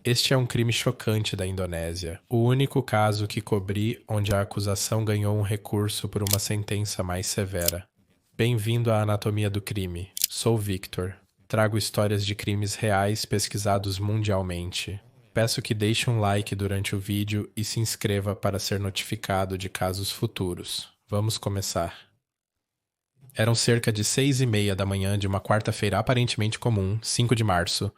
Este é um crime chocante da Indonésia, o único caso que cobri onde a acusação ganhou um recurso por uma sentença mais severa. Bem-vindo à Anatomia do Crime. Sou Victor. Trago histórias de crimes reais pesquisados mundialmente. Peço que deixe um like durante o vídeo e se inscreva para ser notificado de casos futuros. Vamos começar. Eram cerca de 6:30 da manhã de uma quarta-feira aparentemente comum, 5 de março.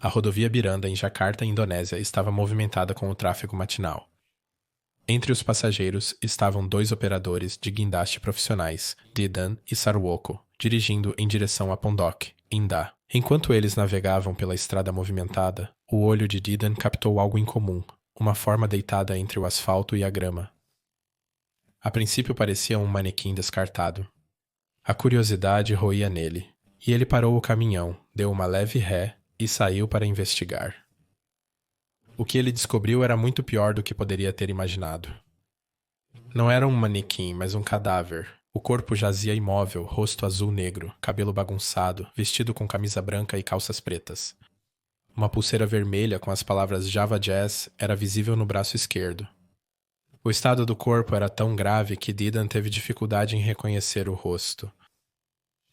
A rodovia Miranda, em Jakarta, Indonésia, estava movimentada com o tráfego matinal. Entre os passageiros estavam 2 operadores de guindaste profissionais, Didan e Sarwoko, dirigindo em direção a Pondok, Indah. Enquanto eles navegavam pela estrada movimentada, o olho de Didan captou algo incomum, uma forma deitada entre o asfalto e a grama. A princípio parecia um manequim descartado. A curiosidade roía nele, e ele parou o caminhão, deu uma leve ré e saiu para investigar. O que ele descobriu era muito pior do que poderia ter imaginado. Não era um manequim, mas um cadáver. O corpo jazia imóvel, rosto azul-negro, cabelo bagunçado, vestido com camisa branca e calças pretas. Uma pulseira vermelha com as palavras Java Jazz era visível no braço esquerdo. O estado do corpo era tão grave que Didan teve dificuldade em reconhecer o rosto.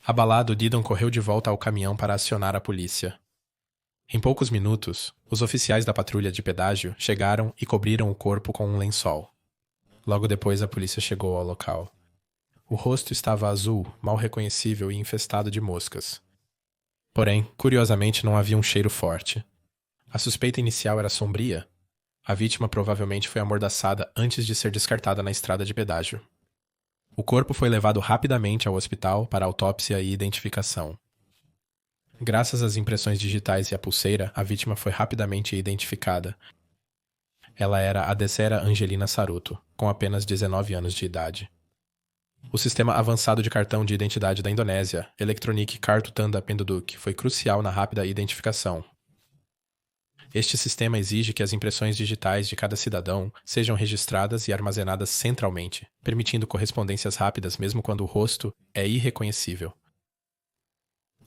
Abalado, Didan correu de volta ao caminhão para acionar a polícia. Em poucos minutos, os oficiais da patrulha de pedágio chegaram e cobriram o corpo com um lençol. Logo depois, a polícia chegou ao local. O rosto estava azul, mal reconhecível e infestado de moscas. Porém, curiosamente, não havia um cheiro forte. A suspeita inicial era sombria. A vítima provavelmente foi amordaçada antes de ser descartada na estrada de pedágio. O corpo foi levado rapidamente ao hospital para autópsia e identificação. Graças às impressões digitais e à pulseira, a vítima foi rapidamente identificada. Ela era Adesera Angelina Saruto, com apenas 19 anos de idade. O sistema avançado de cartão de identidade da Indonésia, Electronic Kartu Tanda Penduduk, foi crucial na rápida identificação. Este sistema exige que as impressões digitais de cada cidadão sejam registradas e armazenadas centralmente, permitindo correspondências rápidas mesmo quando o rosto é irreconhecível.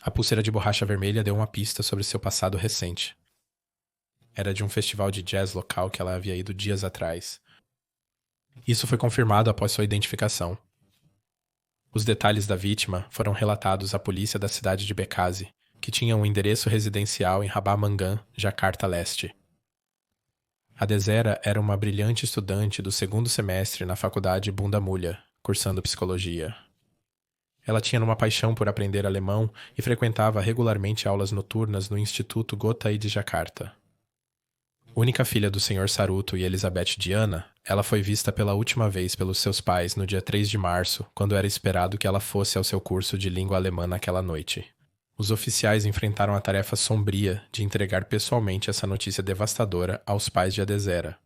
A pulseira de borracha vermelha deu uma pista sobre seu passado recente. Era de um festival de jazz local que ela havia ido dias atrás. Isso foi confirmado após sua identificação. Os detalhes da vítima foram relatados à polícia da cidade de Bekasi, que tinha um endereço residencial em Rabamangan, Jakarta Leste. Adesera era uma brilhante estudante do 2º semestre na faculdade Bunda Mulya, cursando psicologia. Ela tinha uma paixão por aprender alemão e frequentava regularmente aulas noturnas no Instituto Gotai de Jakarta. Única filha do Sr. Saruto e Elizabeth Diana, ela foi vista pela última vez pelos seus pais no dia 3 de março, quando era esperado que ela fosse ao seu curso de língua alemã naquela noite. Os oficiais enfrentaram a tarefa sombria de entregar pessoalmente essa notícia devastadora aos pais de Adesera.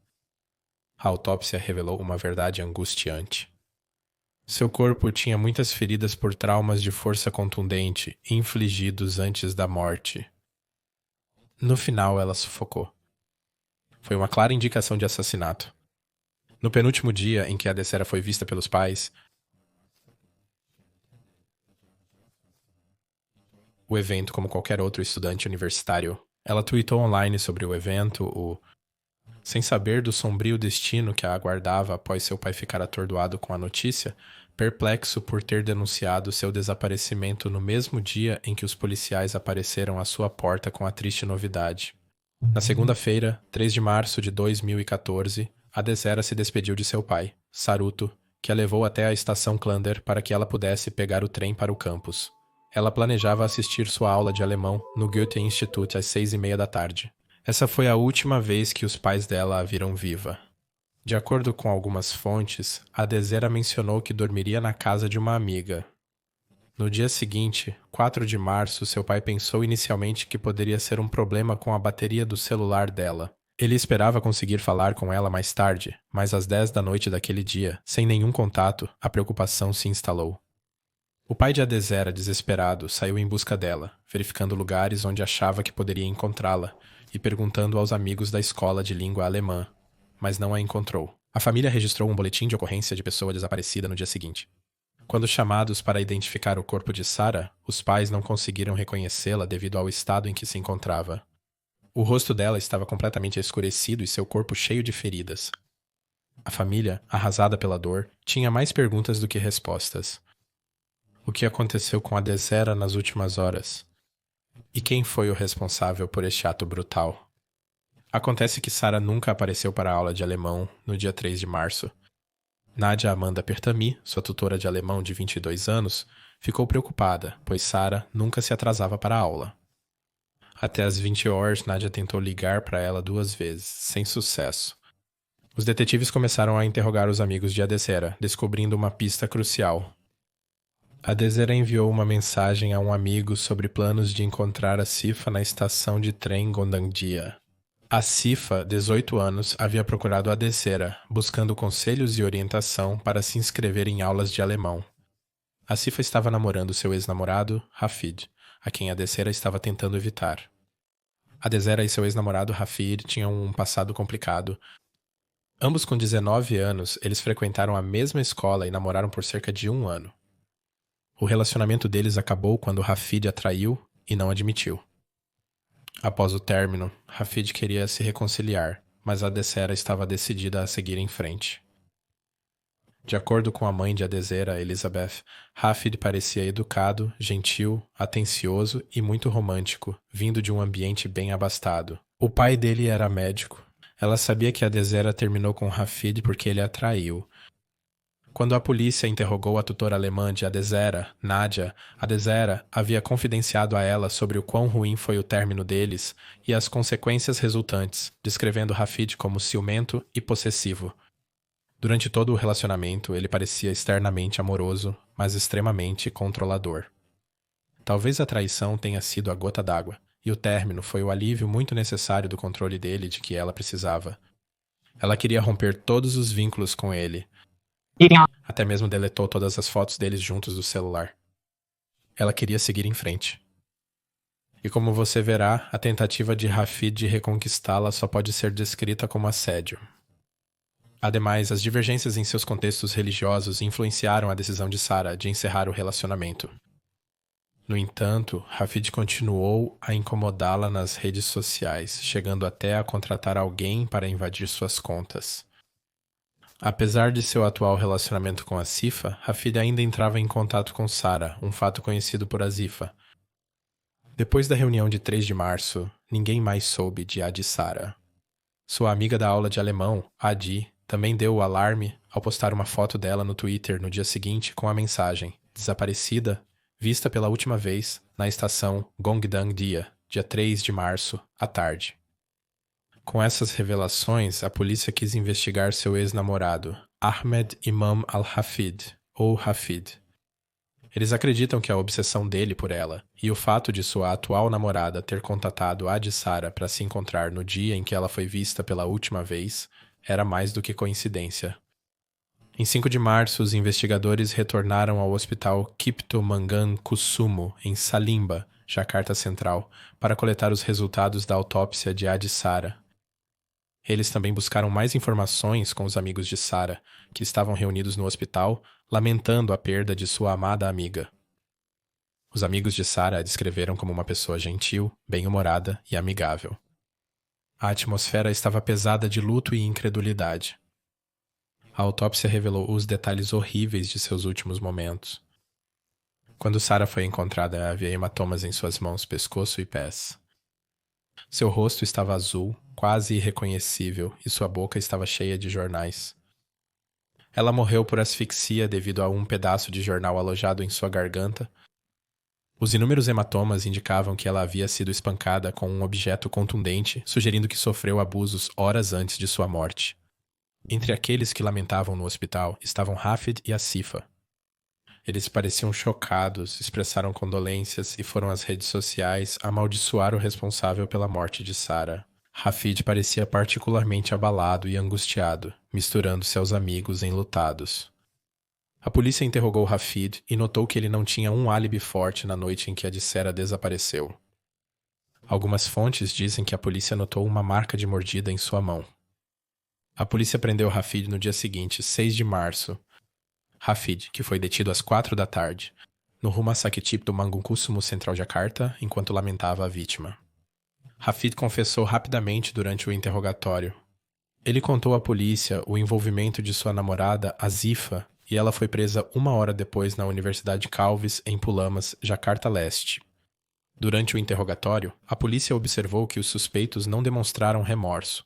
A autópsia revelou uma verdade angustiante. Seu corpo tinha muitas feridas por traumas de força contundente, infligidos antes da morte. No final, ela sufocou. Foi uma clara indicação de assassinato. No penúltimo dia em que Adesera foi vista pelos pais, o evento, como qualquer outro estudante universitário, ela tweetou online sobre o evento, sem saber do sombrio destino que a aguardava após seu pai ficar atordoado com a notícia, perplexo por ter denunciado seu desaparecimento no mesmo dia em que os policiais apareceram à sua porta com a triste novidade. Na segunda-feira, 3 de março de 2014, Adesera se despediu de seu pai, Saruto, que a levou até a estação Klander para que ela pudesse pegar o trem para o campus. Ela planejava assistir sua aula de alemão no Goethe Institut às 6:30 da tarde. Essa foi a última vez que os pais dela a viram viva. De acordo com algumas fontes, Adesera mencionou que dormiria na casa de uma amiga. No dia seguinte, 4 de março, seu pai pensou inicialmente que poderia ser um problema com a bateria do celular dela. Ele esperava conseguir falar com ela mais tarde, mas às 10 da noite daquele dia, sem nenhum contato, a preocupação se instalou. O pai de Adesera, desesperado, saiu em busca dela, verificando lugares onde achava que poderia encontrá-la e perguntando aos amigos da escola de língua alemã, mas não a encontrou. A família registrou um boletim de ocorrência de pessoa desaparecida no dia seguinte. Quando chamados para identificar o corpo de Sarah, os pais não conseguiram reconhecê-la devido ao estado em que se encontrava. O rosto dela estava completamente escurecido e seu corpo cheio de feridas. A família, arrasada pela dor, tinha mais perguntas do que respostas. O que aconteceu com a Desera nas últimas horas? E quem foi o responsável por este ato brutal? Acontece que Sarah nunca apareceu para a aula de alemão no dia 3 de março. Nadia Amanda Pertami, sua tutora de alemão de 22 anos, ficou preocupada, pois Sarah nunca se atrasava para a aula. Até às 20 horas, Nadia tentou ligar para ela 2 vezes, sem sucesso. Os detetives começaram a interrogar os amigos de Adesera, descobrindo uma pista crucial. Adesera enviou uma mensagem a um amigo sobre planos de encontrar a Sifa na estação de trem Gondangdia. A Sifa, 18 anos, havia procurado Adesera, buscando conselhos e orientação para se inscrever em aulas de alemão. A Sifa estava namorando seu ex-namorado, Hafid, a quem Adesera estava tentando evitar. Adesera e seu ex-namorado, Hafid, tinham um passado complicado. Ambos com 19 anos, eles frequentaram a mesma escola e namoraram por cerca de 1 ano. O relacionamento deles acabou quando Hafid a traiu e não admitiu. Após o término, Hafid queria se reconciliar, mas Adesera estava decidida a seguir em frente. De acordo com a mãe de Adesera, Elizabeth, Hafid parecia educado, gentil, atencioso e muito romântico, vindo de um ambiente bem abastado. O pai dele era médico. Ela sabia que Adesera terminou com Hafid porque ele a traiu. Quando a polícia interrogou a tutora alemã de Adesera, Nadia, Adesera havia confidenciado a ela sobre o quão ruim foi o término deles e as consequências resultantes, descrevendo Hafid como ciumento e possessivo. Durante todo o relacionamento, ele parecia externamente amoroso, mas extremamente controlador. Talvez a traição tenha sido a gota d'água, e o término foi o alívio muito necessário do controle dele de que ela precisava. Ela queria romper todos os vínculos com ele. Até mesmo deletou todas as fotos deles juntos do celular. Ela queria seguir em frente. E como você verá, a tentativa de Hafid de reconquistá-la só pode ser descrita como assédio. Ademais, as divergências em seus contextos religiosos influenciaram a decisão de Sarah de encerrar o relacionamento. No entanto, Hafid continuou a incomodá-la nas redes sociais, chegando até a contratar alguém para invadir suas contas. Apesar de seu atual relacionamento com a Sifa, Hafid ainda entrava em contato com Sarah, um fato conhecido por Azifa. Depois da reunião de 3 de março, ninguém mais soube de Adi Sarah. Sua amiga da aula de alemão, Adi, também deu o alarme ao postar uma foto dela no Twitter no dia seguinte com a mensagem "Desaparecida, vista pela última vez na estação Gongdang-dia, dia 3 de março, à tarde." Com essas revelações, a polícia quis investigar seu ex-namorado, Ahmed Imam al-Hafid, ou Hafid. Eles acreditam que a obsessão dele por ela e o fato de sua atual namorada ter contatado Adi Sarah para se encontrar no dia em que ela foi vista pela última vez era mais do que coincidência. Em 5 de março, os investigadores retornaram ao hospital Kipto Mangan Kusumo, em Salimba, Jakarta Central, para coletar os resultados da autópsia de Adi Sarah. Eles também buscaram mais informações com os amigos de Sarah, que estavam reunidos no hospital, lamentando a perda de sua amada amiga. Os amigos de Sarah a descreveram como uma pessoa gentil, bem-humorada e amigável. A atmosfera estava pesada de luto e incredulidade. A autópsia revelou os detalhes horríveis de seus últimos momentos. Quando Sarah foi encontrada, havia hematomas em suas mãos, pescoço e pés. Seu rosto estava azul, quase irreconhecível, e sua boca estava cheia de jornais. Ela morreu por asfixia devido a um pedaço de jornal alojado em sua garganta. Os inúmeros hematomas indicavam que ela havia sido espancada com um objeto contundente, sugerindo que sofreu abusos horas antes de sua morte. Entre aqueles que lamentavam no hospital estavam Hafid e Asifa. Eles pareciam chocados, expressaram condolências e foram às redes sociais amaldiçoar o responsável pela morte de Sarah. Hafid parecia particularmente abalado e angustiado, misturando-se aos amigos enlutados. A polícia interrogou Hafid e notou que ele não tinha um álibi forte na noite em que a de Sarah desapareceu. Algumas fontes dizem que a polícia notou uma marca de mordida em sua mão. A polícia prendeu Hafid no dia seguinte, 6 de março. Hafid, que foi detido às 4 da tarde, no Rumah Sakit do Mangunkusumo Central Jakarta, enquanto lamentava a vítima. Hafid confessou rapidamente durante o interrogatório. Ele contou à polícia o envolvimento de sua namorada, Azifa, e ela foi presa 1 hora depois na Universidade Calvis, em Pulamas, Jakarta Leste. Durante o interrogatório, a polícia observou que os suspeitos não demonstraram remorso.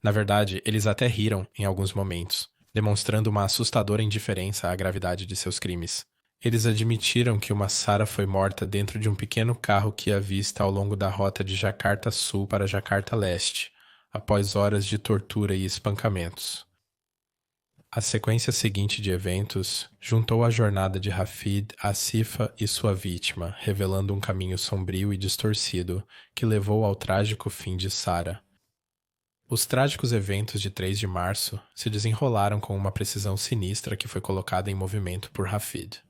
Na verdade, eles até riram em alguns momentos, demonstrando uma assustadora indiferença à gravidade de seus crimes. Eles admitiram que uma Sara foi morta dentro de um pequeno carro que a vista ao longo da rota de Jakarta Sul para Jakarta Leste, após horas de tortura e espancamentos. A sequência seguinte de eventos juntou a jornada de Hafid, Asifa e sua vítima, revelando um caminho sombrio e distorcido que levou ao trágico fim de Sara. Os trágicos eventos de 3 de março se desenrolaram com uma precisão sinistra que foi colocada em movimento por Hafid.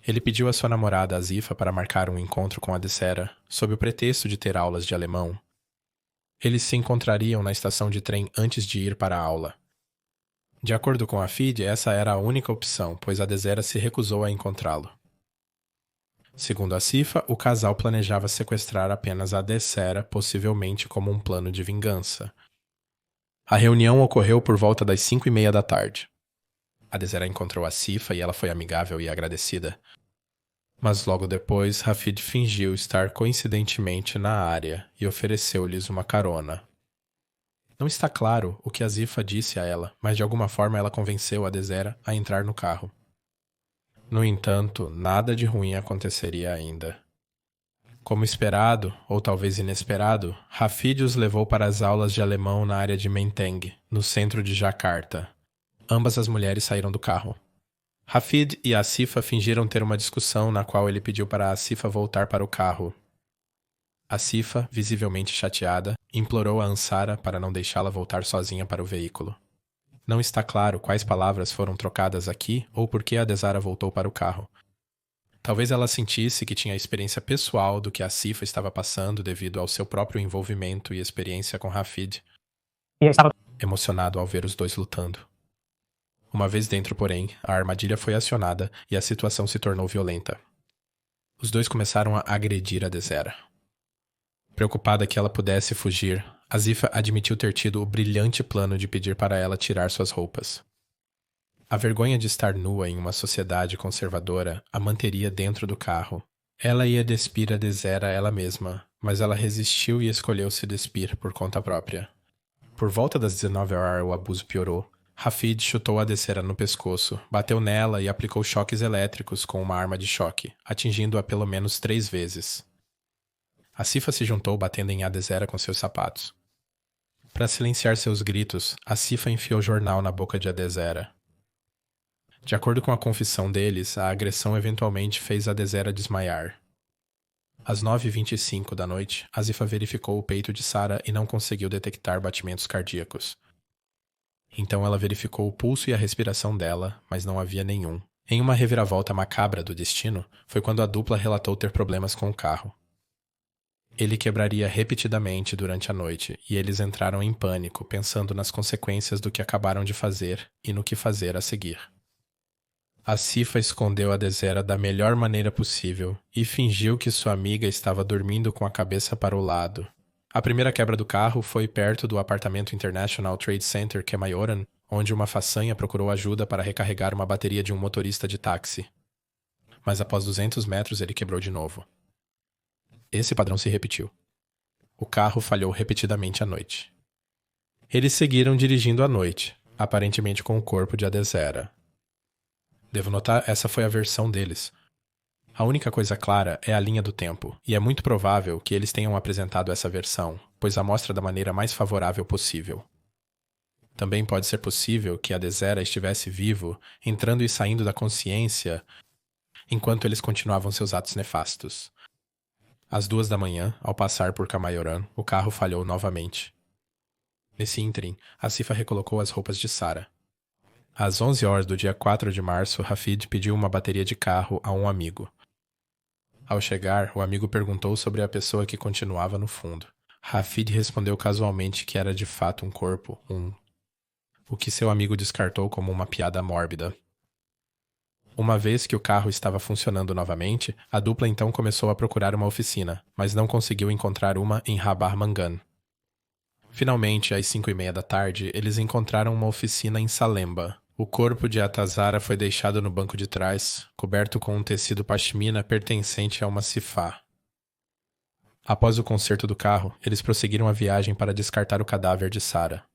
Ele pediu a sua namorada Asifa para marcar um encontro com a Adessera, sob o pretexto de ter aulas de alemão. Eles se encontrariam na estação de trem antes de ir para a aula. De acordo com Hafid, essa era a única opção, pois a Adessera se recusou a encontrá-lo. Segundo Asifa, o casal planejava sequestrar apenas a Adessera, possivelmente como um plano de vingança. A reunião ocorreu por volta das 5:30 da tarde. Adessera encontrou Asifa e ela foi amigável e agradecida. Mas logo depois, Hafid fingiu estar coincidentemente na área e ofereceu-lhes uma carona. Não está claro o que Asifa disse a ela, mas de alguma forma ela convenceu a Adessera a entrar no carro. No entanto, nada de ruim aconteceria ainda. Como esperado, ou talvez inesperado, Hafid os levou para as aulas de alemão na área de Menteng, no centro de Jakarta. Ambas as mulheres saíram do carro. Hafid e Asifa fingiram ter uma discussão na qual ele pediu para Asifa voltar para o carro. Asifa, visivelmente chateada, implorou a Ansara para não deixá-la voltar sozinha para o veículo. Não está claro quais palavras foram trocadas aqui ou por que a Adessera voltou para o carro. Talvez ela sentisse que tinha experiência pessoal do que Asifa estava passando devido ao seu próprio envolvimento e experiência com Hafid, emocionado ao ver os dois lutando. Uma vez dentro, porém, a armadilha foi acionada e a situação se tornou violenta. Os dois começaram a agredir a Adessera. Preocupada que ela pudesse fugir, Asifa admitiu ter tido o brilhante plano de pedir para ela tirar suas roupas. A vergonha de estar nua em uma sociedade conservadora a manteria dentro do carro. Ela ia despir a Adessera ela mesma, mas ela resistiu e escolheu se despir por conta própria. Por volta das 19 horas o abuso piorou. Hafid chutou a Adessera no pescoço, bateu nela e aplicou choques elétricos com uma arma de choque, atingindo-a pelo menos 3 vezes. Asifa se juntou batendo em Adessera com seus sapatos. Para silenciar seus gritos, Asifa enfiou o jornal na boca de Adessera. De acordo com a confissão deles, a agressão eventualmente fez Adessera desmaiar. Às 9h25 da noite, Asifa verificou o peito de Sara e não conseguiu detectar batimentos cardíacos. Então ela verificou o pulso e a respiração dela, mas não havia nenhum. Em uma reviravolta macabra do destino, foi quando a dupla relatou ter problemas com o carro. Ele quebraria repetidamente durante a noite, e eles entraram em pânico, pensando nas consequências do que acabaram de fazer e no que fazer a seguir. Asifa escondeu a Adessera da melhor maneira possível e fingiu que sua amiga estava dormindo com a cabeça para o lado. A primeira quebra do carro foi perto do apartamento International Trade Center Kemayoran, onde uma façanha procurou ajuda para recarregar uma bateria de um motorista de táxi. Mas após 200 metros ele quebrou de novo. Esse padrão se repetiu. O carro falhou repetidamente à noite. Eles seguiram dirigindo à noite, aparentemente com o corpo de Adessera. Devo notar, essa foi a versão deles. A única coisa clara é a linha do tempo, e é muito provável que eles tenham apresentado essa versão, pois a mostra da maneira mais favorável possível. Também pode ser possível que Adessera estivesse vivo, entrando e saindo da consciência, enquanto eles continuavam seus atos nefastos. Às 2 da manhã, ao passar por Kemayoran, o carro falhou novamente. Nesse ínterim, Asifa recolocou as roupas de Sara. Às 11 horas do dia 4 de março, Hafid pediu uma bateria de carro a um amigo. Ao chegar, o amigo perguntou sobre a pessoa que continuava no fundo. Hafid respondeu casualmente que era de fato um corpo, o que seu amigo descartou como uma piada mórbida. Uma vez que o carro estava funcionando novamente, a dupla então começou a procurar uma oficina, mas não conseguiu encontrar uma em Rabar Mangan. Finalmente, às 5:30 da tarde, eles encontraram uma oficina em Salemba. O corpo de Atazara foi deixado no banco de trás, coberto com um tecido pashmina pertencente a uma sifá. Após o conserto do carro, eles prosseguiram a viagem para descartar o cadáver de Sarah.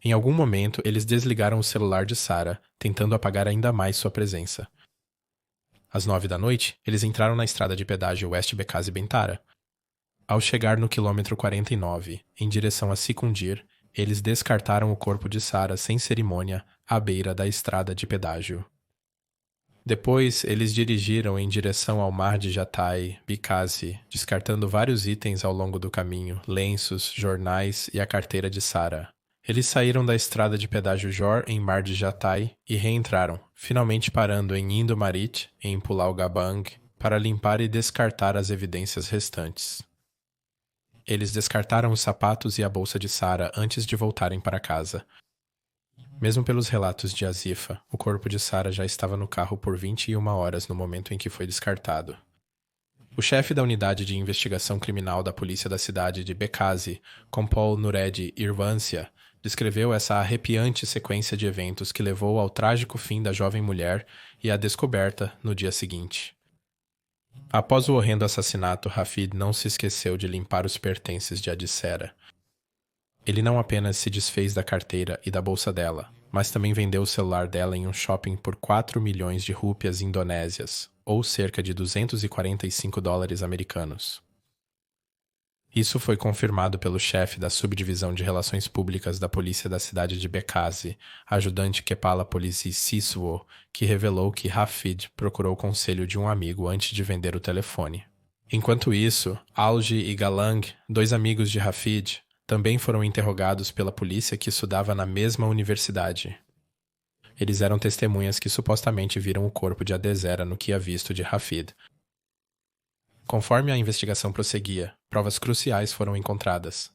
Em algum momento, eles desligaram o celular de Sarah, tentando apagar ainda mais sua presença. Às 9 da noite, eles entraram na estrada de pedágio West Bekazi-Bentara. Ao chegar no quilômetro 49, em direção a Sikundir, eles descartaram o corpo de Sarah sem cerimônia à beira da estrada de pedágio. Depois, eles dirigiram em direção ao mar de Jatai, Bikazi, descartando vários itens ao longo do caminho, lenços, jornais e a carteira de Sarah. Eles saíram da estrada de pedágio Jor em Mar de Jatai e reentraram, finalmente parando em Indo-Marit, em Pulau Gabang, para limpar e descartar as evidências restantes. Eles descartaram os sapatos e a bolsa de Sarah antes de voltarem para casa. Mesmo pelos relatos de Azifa, o corpo de Sarah já estava no carro por 21 horas no momento em que foi descartado. O chefe da unidade de investigação criminal da polícia da cidade de Bekazi, Kompol Nured Irvansia, descreveu essa arrepiante sequência de eventos que levou ao trágico fim da jovem mulher e à descoberta no dia seguinte. Após o horrendo assassinato, Hafid não se esqueceu de limpar os pertences de Adissera. Ele não apenas se desfez da carteira e da bolsa dela, mas também vendeu o celular dela em um shopping por 4 milhões de rúpias indonésias, ou cerca de $245 americanos. Isso foi confirmado pelo chefe da subdivisão de relações públicas da polícia da cidade de Bekazi, ajudante Kepala Polisi Siswo, que revelou que Hafid procurou o conselho de um amigo antes de vender o telefone. Enquanto isso, Algi e Galang, dois amigos de Hafid, também foram interrogados pela polícia que estudava na mesma universidade. Eles eram testemunhas que supostamente viram o corpo de Adessera no que havia visto de Hafid. Conforme a investigação prosseguia, provas cruciais foram encontradas.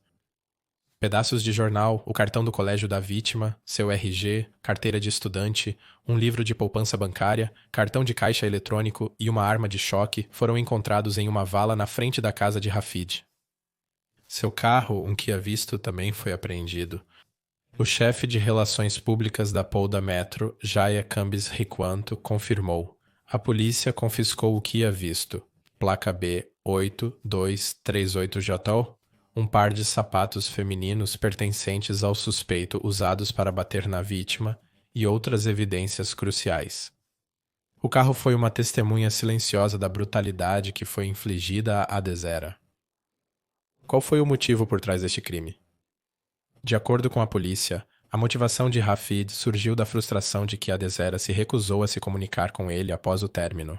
Pedaços de jornal, o cartão do colégio da vítima, seu RG, carteira de estudante, um livro de poupança bancária, cartão de caixa eletrônico e uma arma de choque foram encontrados em uma vala na frente da casa de Hafid. Seu carro, um Kia Visto, também foi apreendido. O chefe de relações públicas da Polda Metro, Jaya Kambis Rikwanto, confirmou. A polícia confiscou o Kia Visto, placa B8238JO, um par de sapatos femininos pertencentes ao suspeito usados para bater na vítima e outras evidências cruciais. O carro foi uma testemunha silenciosa da brutalidade que foi infligida a Adessera. Qual foi o motivo por trás deste crime? De acordo com a polícia, a motivação de Hafid surgiu da frustração de que Adessera se recusou a se comunicar com ele após o término.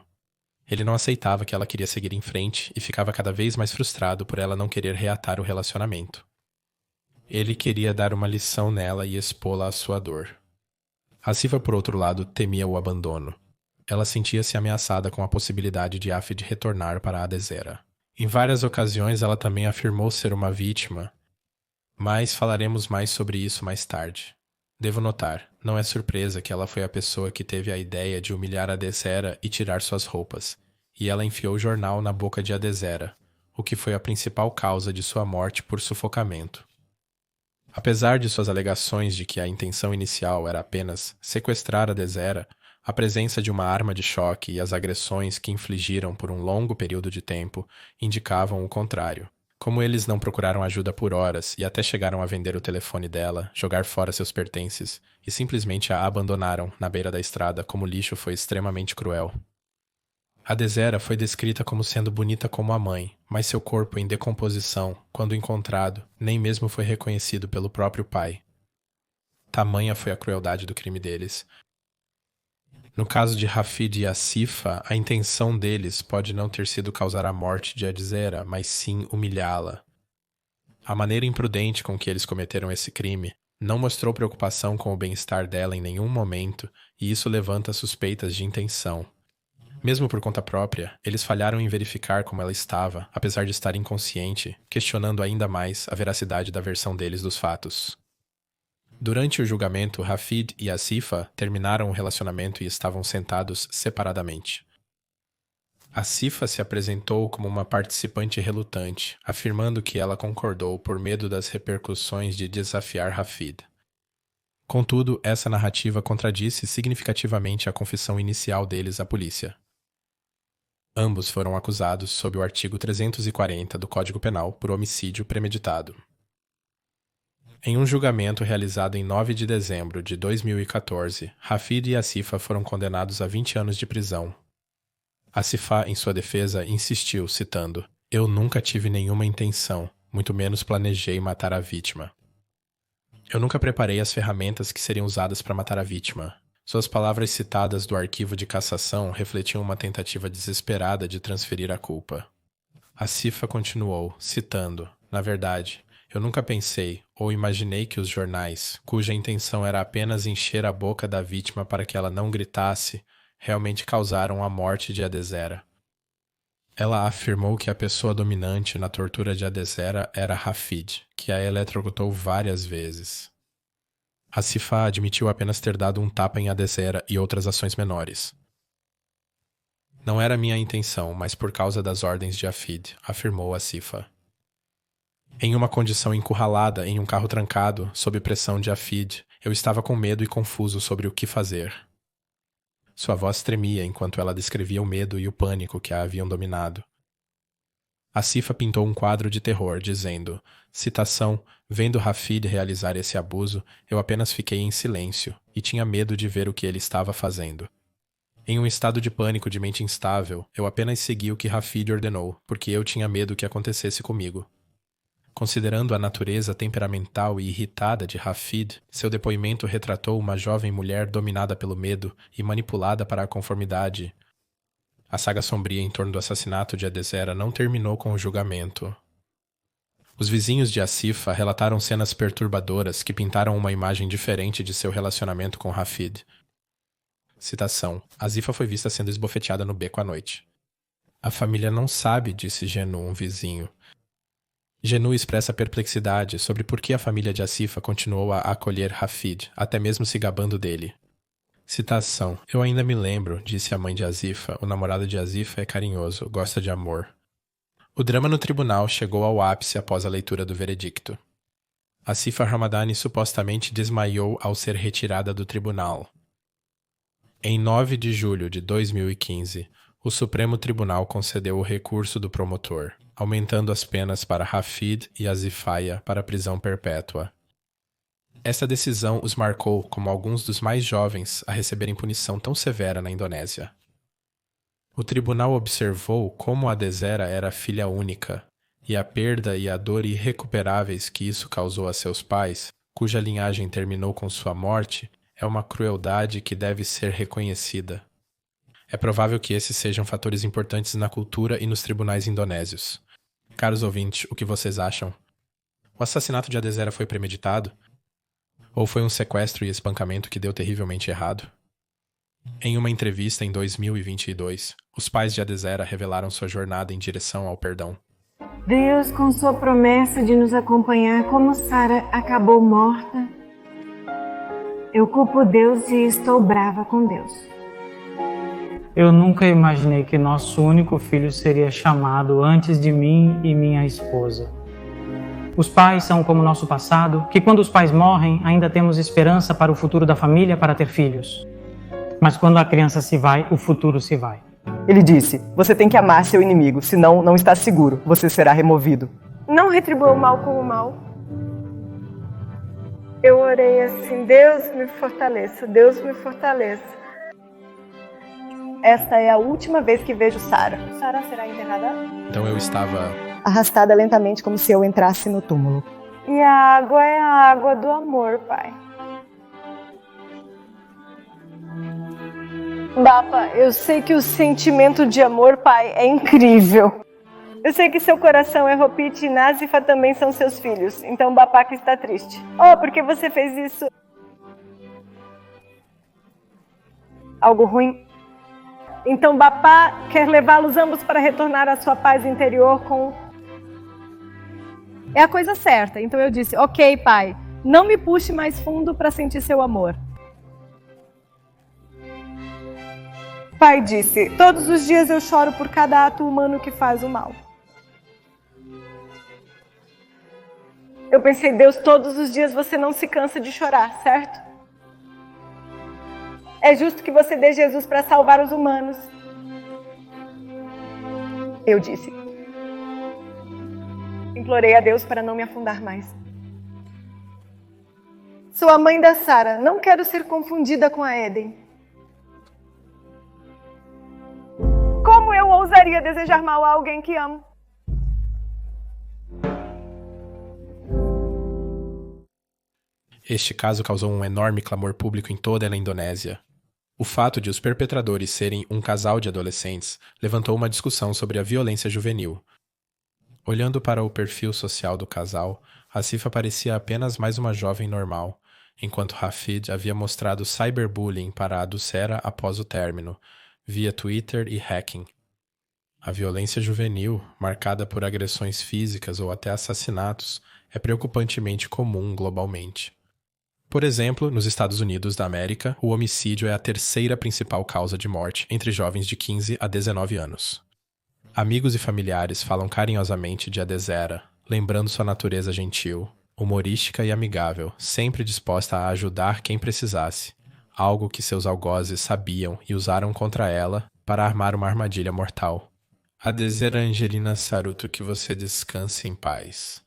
Ele não aceitava que ela queria seguir em frente e ficava cada vez mais frustrado por ela não querer reatar o relacionamento. Ele queria dar uma lição nela e expô-la à sua dor. Asifa, por outro lado, temia o abandono. Ela sentia-se ameaçada com a possibilidade de Hafid retornar para Adessera. Em várias ocasiões ela também afirmou ser uma vítima, mas falaremos mais sobre isso mais tarde. Devo notar, não é surpresa que ela foi a pessoa que teve a ideia de humilhar Adessera e tirar suas roupas, e ela enfiou o jornal na boca de Adessera, o que foi a principal causa de sua morte por sufocamento. Apesar de suas alegações de que a intenção inicial era apenas sequestrar Adessera, a presença de uma arma de choque e as agressões que infligiram por um longo período de tempo indicavam o contrário. Como eles não procuraram ajuda por horas e até chegaram a vender o telefone dela, jogar fora seus pertences e simplesmente a abandonaram na beira da estrada como lixo, foi extremamente cruel. Adessera foi descrita como sendo bonita como a mãe, mas seu corpo em decomposição, quando encontrado, nem mesmo foi reconhecido pelo próprio pai. Tamanha foi a crueldade do crime deles. No caso de Hafid e Asifa, a intenção deles pode não ter sido causar a morte de Adessera, mas sim humilhá-la. A maneira imprudente com que eles cometeram esse crime não mostrou preocupação com o bem-estar dela em nenhum momento, e isso levanta suspeitas de intenção. Mesmo por conta própria, eles falharam em verificar como ela estava, apesar de estar inconsciente, questionando ainda mais a veracidade da versão deles dos fatos. Durante o julgamento, Hafid e Asifa terminaram o relacionamento e estavam sentados separadamente. Asifa se apresentou como uma participante relutante, afirmando que ela concordou por medo das repercussões de desafiar Hafid. Contudo, essa narrativa contradisse significativamente a confissão inicial deles à polícia. Ambos foram acusados sob o artigo 340 do Código Penal por homicídio premeditado. Em um julgamento realizado em 9 de dezembro de 2014, Hafid e Asifa foram condenados a 20 anos de prisão. Asifa, em sua defesa, insistiu, citando: "Eu nunca tive nenhuma intenção, muito menos planejei matar a vítima. Eu nunca preparei as ferramentas que seriam usadas para matar a vítima." Suas palavras citadas do arquivo de cassação refletiam uma tentativa desesperada de transferir a culpa. Asifa continuou, citando: "Na verdade, eu nunca pensei ou imaginei que os jornais, cuja intenção era apenas encher a boca da vítima para que ela não gritasse, realmente causaram a morte de Adezera." Ela afirmou que a pessoa dominante na tortura de Adezera era Hafid, que a eletrocutou várias vezes. Asifa admitiu apenas ter dado um tapa em Adezera e outras ações menores. "Não era minha intenção, mas por causa das ordens de Hafid", afirmou Asifa. Em uma condição encurralada em um carro trancado, sob pressão de Hafid, eu estava com medo e confuso sobre o que fazer. Sua voz tremia enquanto ela descrevia o medo e o pânico que a haviam dominado. Asifa pintou um quadro de terror, dizendo, citação: "Vendo Hafid realizar esse abuso, eu apenas fiquei em silêncio e tinha medo de ver o que ele estava fazendo. Em um estado de pânico de mente instável, eu apenas segui o que Hafid ordenou, porque eu tinha medo que acontecesse comigo." Considerando a natureza temperamental e irritada de Hafid, seu depoimento retratou uma jovem mulher dominada pelo medo e manipulada para a conformidade. A saga sombria em torno do assassinato de Adezera não terminou com o julgamento. Os vizinhos de Asifa relataram cenas perturbadoras que pintaram uma imagem diferente de seu relacionamento com Hafid. Citação: "Asifa foi vista sendo esbofeteada no beco à noite." "A família não sabe", disse Genu, um vizinho. Genu expressa perplexidade sobre por que a família de Asifa continuou a acolher Hafid, até mesmo se gabando dele. Citação: "Eu ainda me lembro", disse a mãe de Asifa, "o namorado de Asifa é carinhoso, gosta de amor." O drama no tribunal chegou ao ápice após a leitura do veredicto. Asifa Ramadani supostamente desmaiou ao ser retirada do tribunal. Em 9 de julho de 2015, o Supremo Tribunal concedeu o recurso do promotor, aumentando as penas para Hafid e Asifaya para prisão perpétua. Esta decisão os marcou como alguns dos mais jovens a receberem punição tão severa na Indonésia. O tribunal observou como Adezera era filha única, e a perda e a dor irrecuperáveis que isso causou a seus pais, cuja linhagem terminou com sua morte, é uma crueldade que deve ser reconhecida. É provável que esses sejam fatores importantes na cultura e nos tribunais indonésios. Caros ouvintes, o que vocês acham? O assassinato de Adezera foi premeditado? Ou foi um sequestro e espancamento que deu terrivelmente errado? Em uma entrevista em 2022, os pais de Adezera revelaram sua jornada em direção ao perdão. Deus, com sua promessa de nos acompanhar como Sara acabou morta, eu culpo Deus e estou brava com Deus. Eu nunca imaginei que nosso único filho seria chamado antes de mim e minha esposa. Os pais são como nosso passado, que quando os pais morrem, ainda temos esperança para o futuro da família para ter filhos. Mas quando a criança se vai, o futuro se vai. Ele disse: "Você tem que amar seu inimigo, senão não está seguro, você será removido." Não retribua o mal com o mal. Eu orei assim: Deus me fortaleça, Deus me fortaleça. Esta é a última vez que vejo Sara. Sara será enterrada? Então eu estava Arrastada lentamente como se eu entrasse no túmulo. E a água é a água do amor, Pai. Bapa, eu sei que o sentimento de amor, Pai, é incrível. Eu sei que seu coração é Ropit e Nazifa também são seus filhos. Então Bapa que está triste. Oh, por que você fez isso? Algo ruim? Então Bapa quer levá-los ambos para retornar à sua paz interior com... É a coisa certa. Então eu disse: ok, Pai, Não me puxe mais fundo para sentir seu amor. Pai disse, todos os dias eu choro por cada ato humano que faz o mal. Eu pensei, Deus, todos os dias você não se cansa de chorar, certo? É justo que você dê Jesus para salvar os humanos. Eu disse. Implorei a Deus para não me afundar mais. Sou a mãe da Sara, não quero ser confundida com a Eden. Como eu ousaria desejar mal a alguém que amo? Este caso causou um enorme clamor público em toda a Indonésia. O fato de os perpetradores serem um casal de adolescentes levantou uma discussão sobre a violência juvenil. Olhando para o perfil social do casal, Asifa parecia apenas mais uma jovem normal, enquanto Hafid havia mostrado cyberbullying para a Dussera após o término, via Twitter e hacking. A violência juvenil, marcada por agressões físicas ou até assassinatos, é preocupantemente comum globalmente. Por exemplo, nos Estados Unidos da América, o homicídio é a terceira principal causa de morte entre jovens de 15 a 19 anos. Amigos e familiares falam carinhosamente de Adesera, lembrando sua natureza gentil, humorística e amigável, sempre disposta a ajudar quem precisasse, algo que seus algozes sabiam e usaram contra ela para armar uma armadilha mortal. Adesera Angelina Saruto, que você descanse em paz.